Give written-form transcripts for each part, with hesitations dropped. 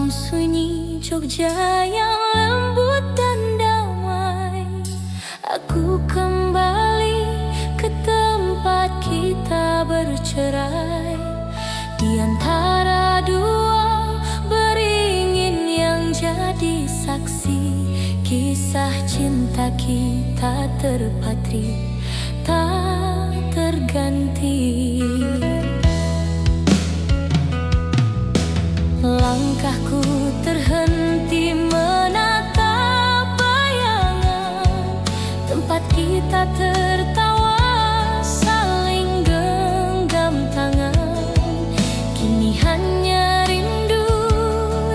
Sunyi Jogja yang lembut dan damai, aku kembali ke tempat kita bercerai. Di antara dua beringin yang jadi saksi, kisah cinta kita terpatri tak terganti. Langkahku terhenti menatap bayangan tempat kita tertawa, saling genggam tangan. Kini hanya rindu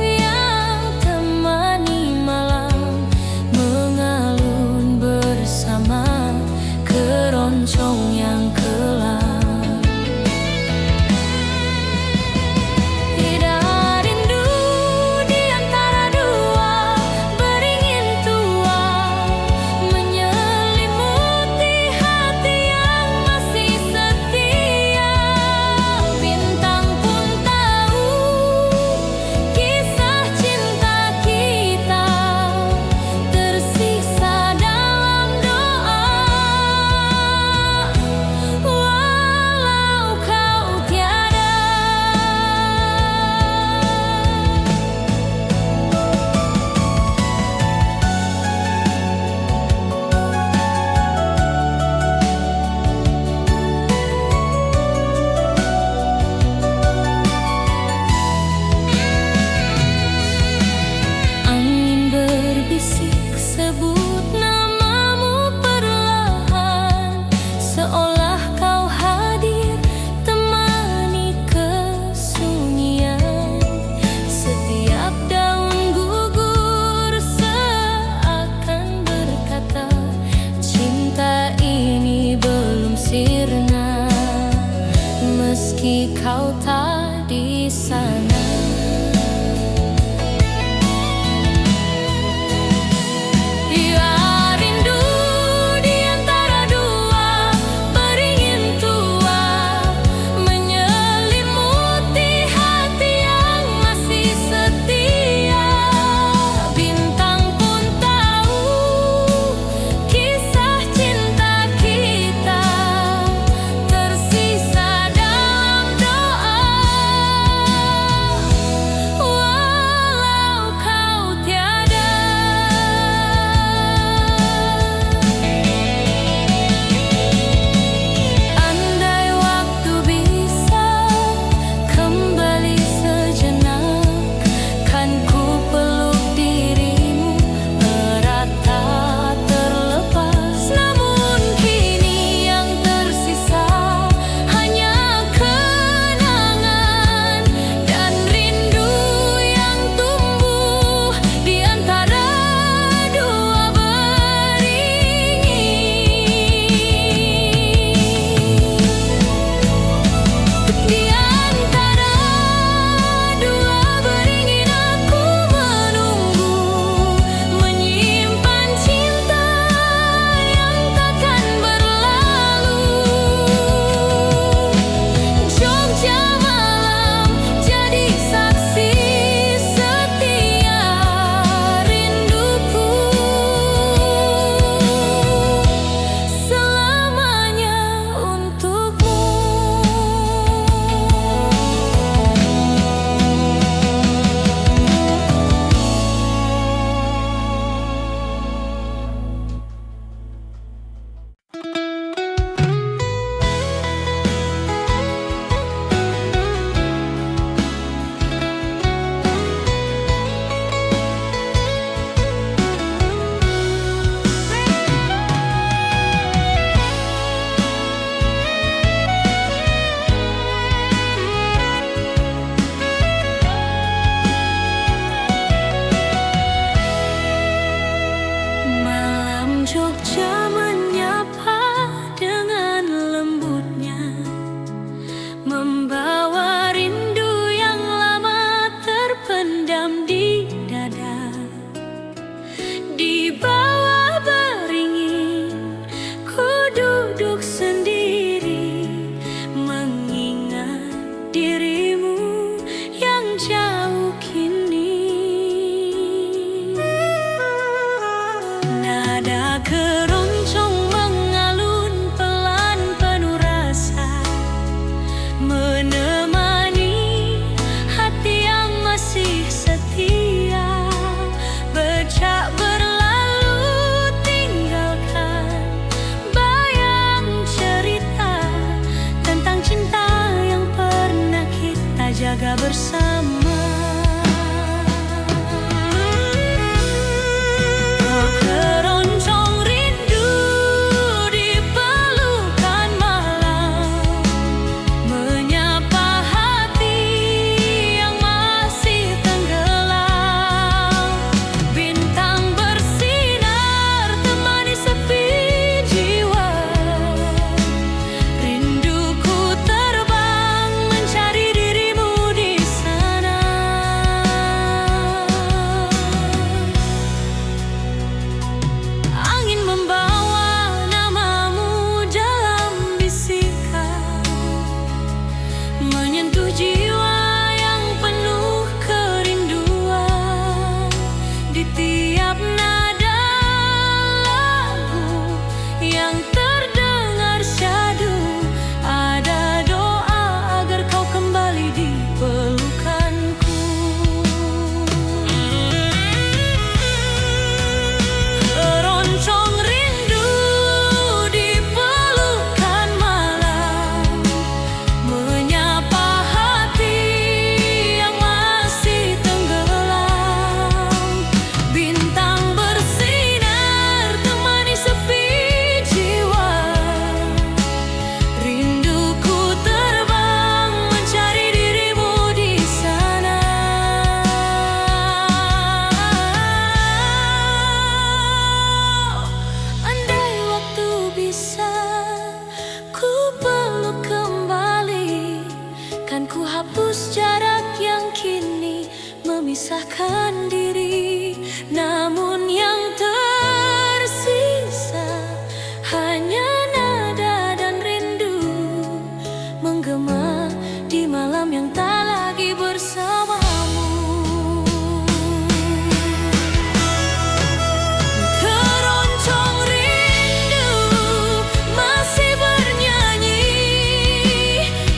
yang temani malam, mengalun bersama keroncong yang kelam. Sebut namamu perlahan, seolah kau hadir temani kesunyian. Setiap daun gugur seakan berkata, cinta ini belum sirna, meski kau tak di sana. memisahkan diri, namun yang tersisa hanya nada dan rindu menggema di malam yang tak lagi bersamamu. Keroncong rindu masih bernyanyi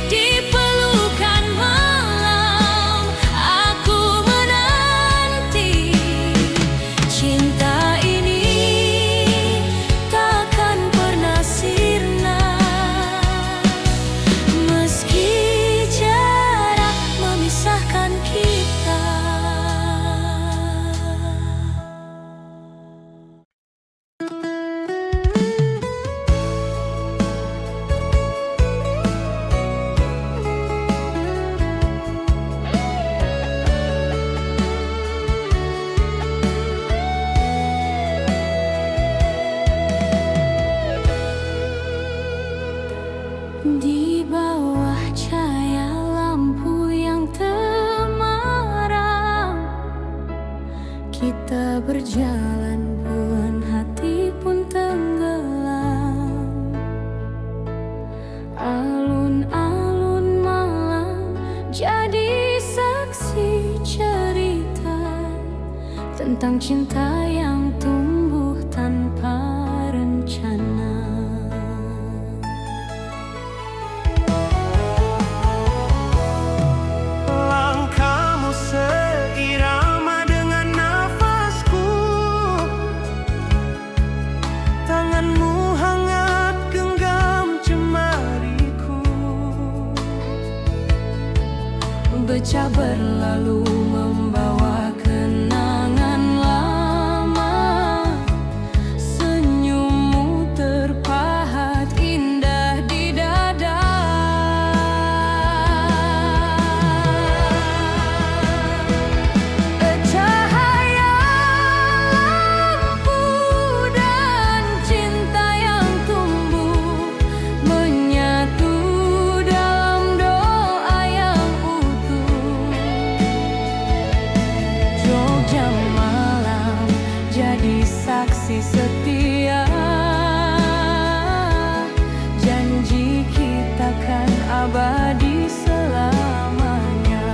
di pelukan malam. Aku menanti cinta ini takkan pernah sirna, meski jarak memisahkan kita. Di bawah cahaya lampu yang temaram, kita berjalan pun hati pun tenggelam. Alun-alun malam jadi saksi cerita tentang cinta yang tumbuh tanpa rencana. Langkahmu seirama dengan nafasku, tanganmu hangat genggam jemariku. Becah berlalu membawa kenangan lama, senyummu terpahat indah di dada. Cahaya lampu dan cinta yang tumbuh menyatu dalam doa yang utuh. Jogja malam jadi saksi setia, janji kita kan abadi selamanya.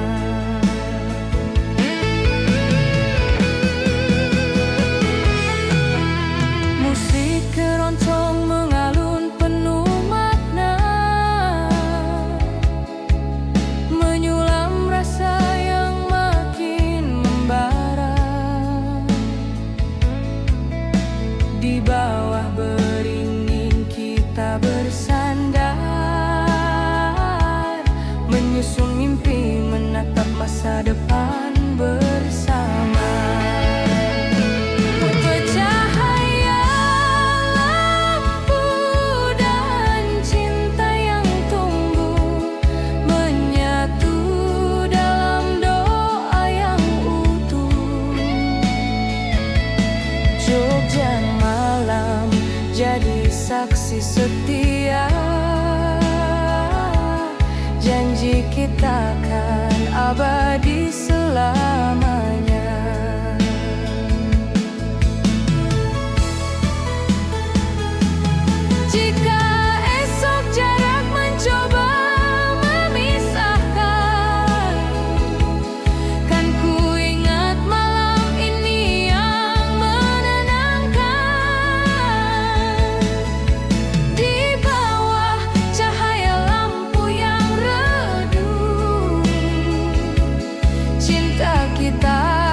Musik keroncong mengalun penuh makna, menyulam rasa yang makin membara. Di bawah beringin kita bersandar, menyusun mimpi, menatap masa depan bersama. Bercahaya lampu dan cinta yang tumbuh menyatu dalam doa yang utuh. Jogja malam jadi saksi setia, janji kita kan abadi selamanya. Jika esok jarak mencoba memisahkan, kan ku ingat malam ini yang menenangkan. Di bawah cahaya lampu yang redup, cinta kita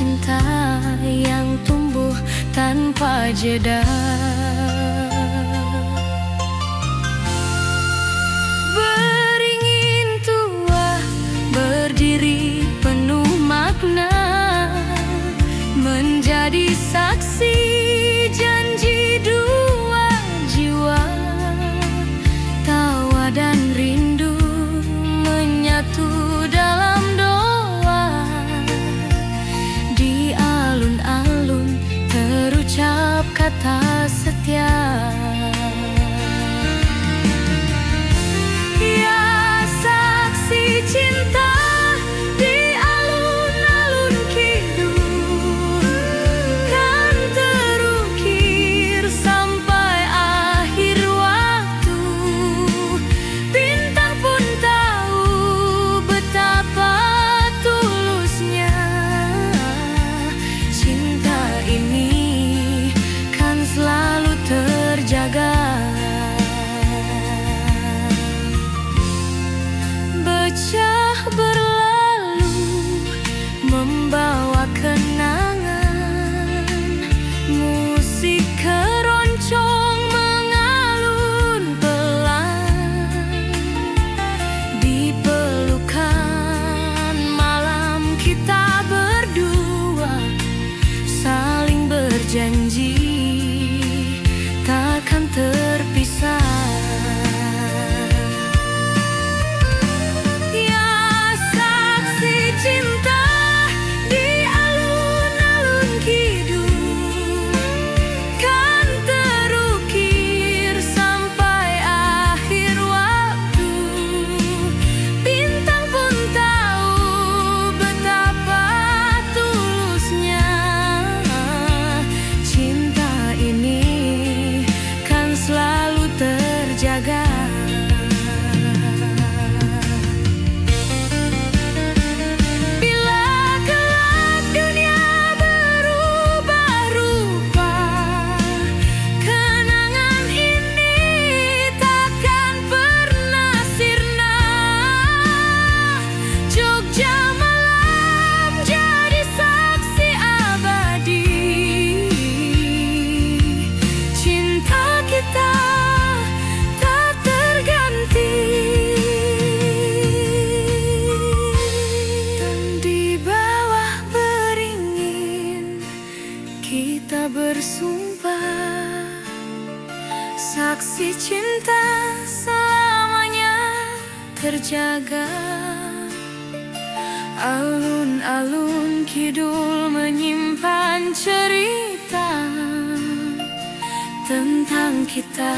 cinta yang tumbuh tanpa jeda. Beringin tua berdiri penuh makna, menjadi saksi janji dua jiwa. Tawa dan rindu menyatu dalam doa, di alun-alun terucap kata setia. Ya saksi cinta di alun-alun kidul, kan terukir sampai akhir waktu. Bintang pun tahu betapa tulusnya cinta ini, kan selalu terjaga. Becah berlalu membawa kenangan, musik keroncong mengalun pelan. Di pelukan malam kita berdua saling berjanji takkan terpisah. Cinta di alun-alun kidul, kan terukir sampai akhir waktu. Bintang pun tahu betapa tulusnya cinta ini, kan selalu terjaga. Kita bersumpah saksi cinta selamanya terjaga. Alun-alun kidul menyimpan cerita tentang kita.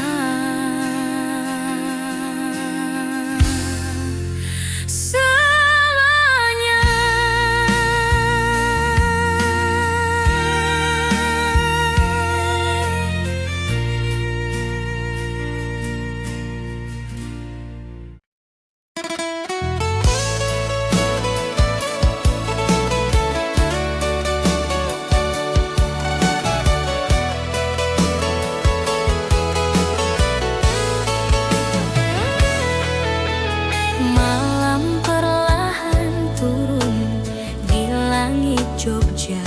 Jogja,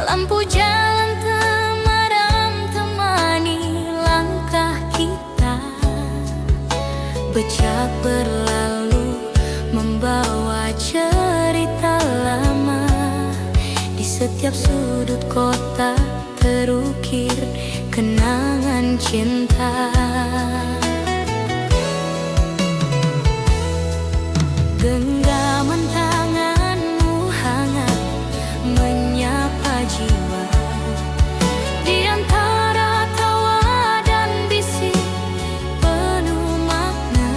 lampu jalan temadam temani langkah kita. Becak berlalu membawa cerita lama, di setiap sudut kota terukir kenangan cinta. Genggaman tanganmu hangat menyapa jiwa, di antara tawa dan bisik penuh makna.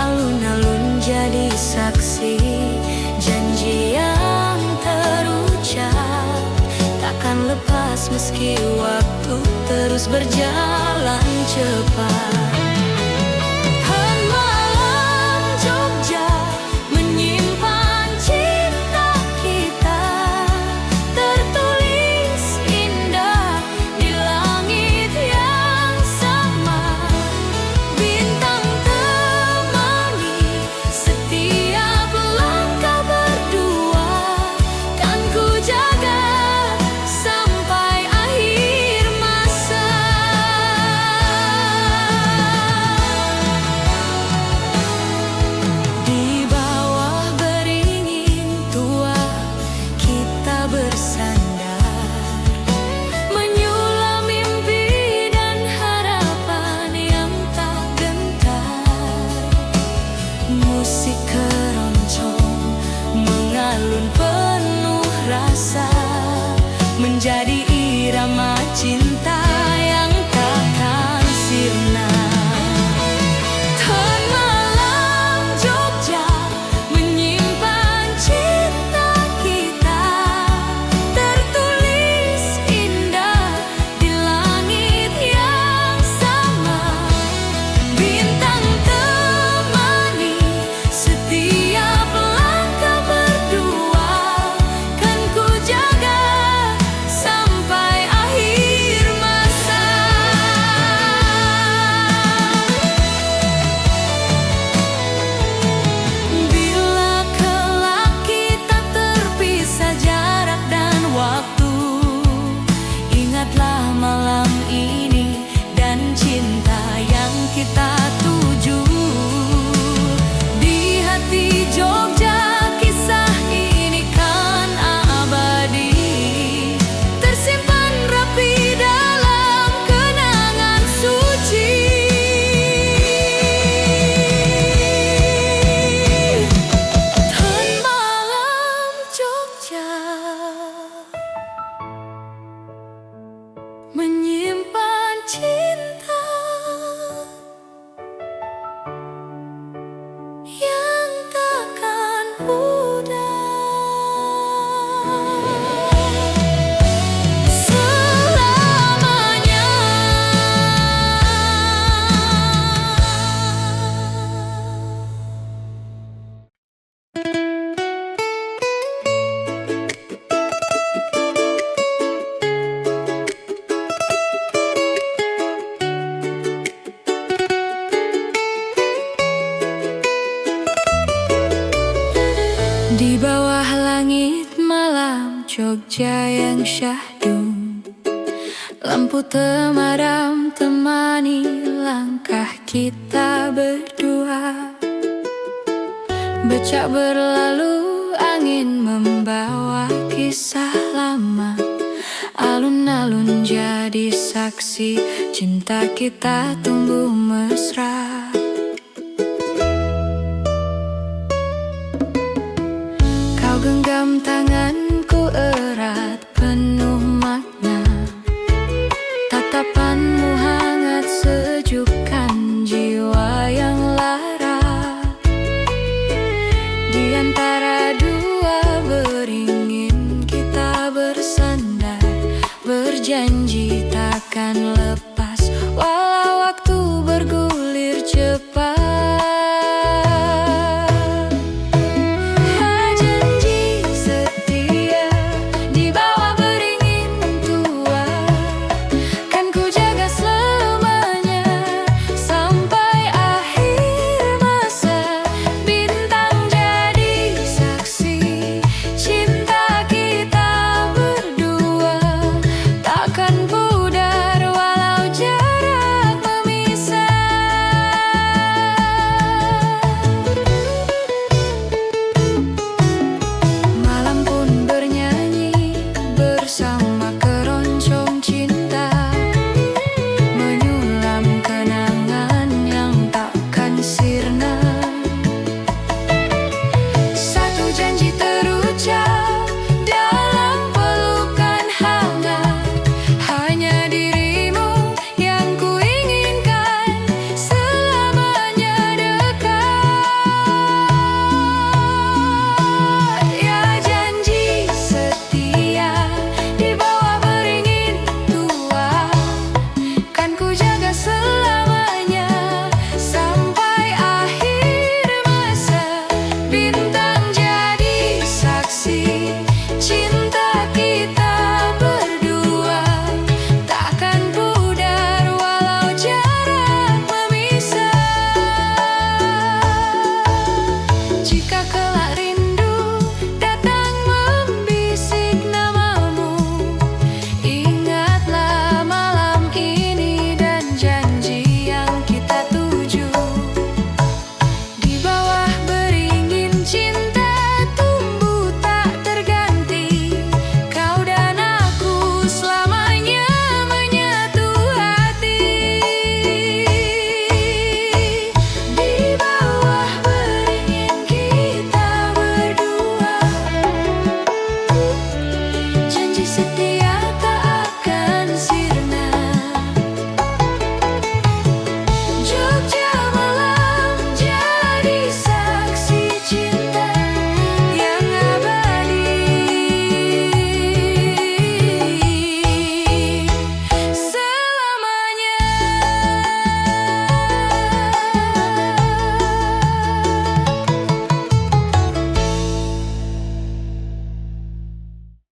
Alun-alun jadi saksi janji yang terucap, takkan lepas meski waktu terus berjalan cepat. kita tuju. Di hati Jogja kisah ini kan abadi, tersimpan rapi dalam kenangan suci. Tan malam Jogja menyimpan cinta yang takkan pudar selamanya. Di bawah langit malam Jogja yang syahdu, lampu temaram temani langkah kita berdua. Becak berlalu, angin membawa kisah lama, alun-alun jadi saksi cinta kita tumbuh mesra. Kau genggam tanganku erat penuh makna, tatapanmu hangat sejukkan jiwa yang lara. Di antara dua beringin kita bersandar, berjanji takkan lepas